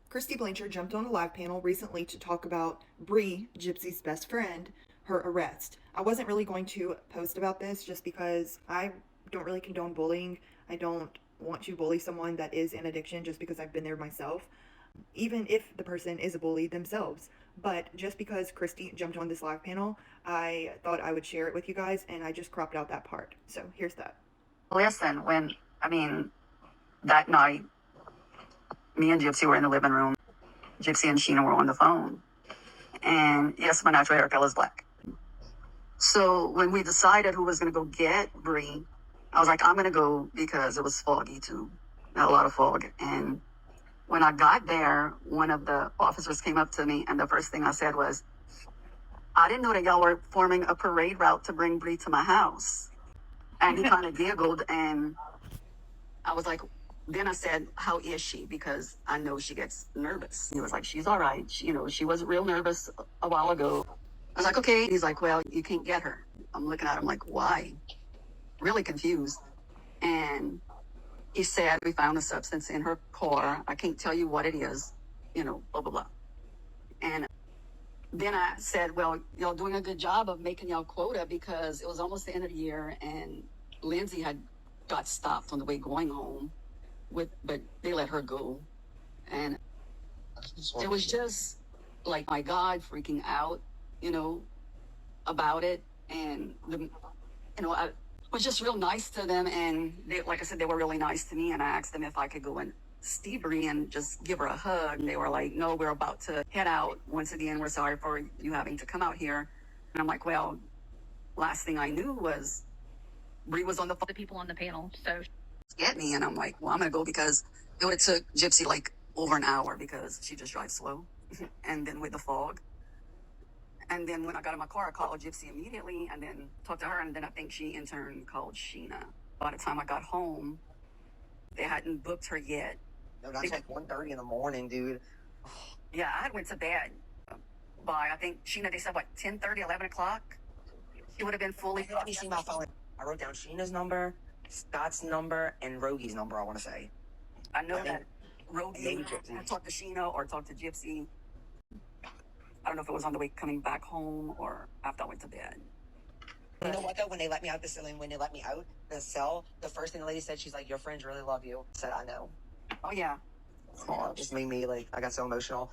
Kristy Blanchard jumped on a live panel recently to talk about Bree, Gypsy's best friend, her arrest. I wasn't really going to post about this just because I don't really condone bullying. I don't want to bully someone that is in addiction just because I've been there myself, even if the person is a bully themselves. But just because Kristy jumped on this live panel, I thought I would share it with you guys, and I just cropped out that part. So here's that. Listen, that night, me and Gypsy were in the living room. Gypsy and Sheena were on the phone. And yes, my natural hair color is black. So when we decided who was going to go get Bree, I was like, I'm going to go because it was foggy too. Had a lot of fog. And when I got there, one of the officers came up to me, and the first thing I said was, I didn't know that y'all were forming a parade route to bring Bree to my house. And he kind of giggled, and I was like, then I said, how is she? Because I know she gets nervous. He was like, she's all right. She was real nervous a while ago. I was like, okay. He's like, well, you can't get her. I'm looking at him like, why? Really confused. And he said, we found a substance in her car. I can't tell you what it is, blah, blah, blah. And then I said, well, y'all doing a good job of making y'all quota, because it was almost the end of the year and Lindsay had got stopped on the way going home but they let her go. And it was just like, my God, freaking out, about it. And I was just real nice to them. And they, like I said, they were really nice to me. And I asked them if I could go and see Bree and just give her a hug. And they were like, no, we're about to head out. Once again, we're sorry for you having to come out here. And I'm like, well, last thing I knew was Bree was on the phone. The people on the panel. So Get me, and I'm like, well, I'm gonna go, because it would have took Gypsy like over an hour because she just drives slow, and then with the fog. And then when I got in my car, I called Gypsy immediately, and then talked to her, and then I think she in turn called Sheena. By the time I got home, they hadn't booked her yet. No, that's like 1:30 in the morning, dude. Yeah, I went to bed by, I think, Sheena, they said, what, 10:30, 11 o'clock? She would have been fully... Let me see my phone. I wrote down Sheena's number, Scott's number, and Rogie's number, I want to say. I know that Rogie had talked to Sheena or talked to Gypsy. I don't know if it was on the way coming back home or after I went to bed. You know what, though? When they let me out the cell, the first thing the lady said, she's like, your friends really love you. I said, I know. Oh, yeah. Oh, it just made me, I got so emotional.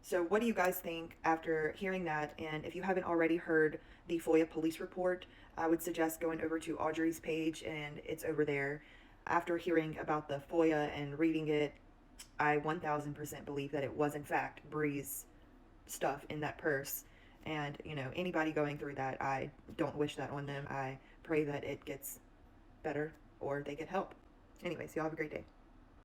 So what do you guys think after hearing that? And if you haven't already heard the Foia police report, I would suggest going over to Audrey's page, and it's over there. After hearing about the Foia and reading it, I 1000% believe that it was in fact Bree's stuff in that purse. And, anybody going through that, I don't wish that on them. I pray that it gets better or they get help. Anyways, y'all have a great day.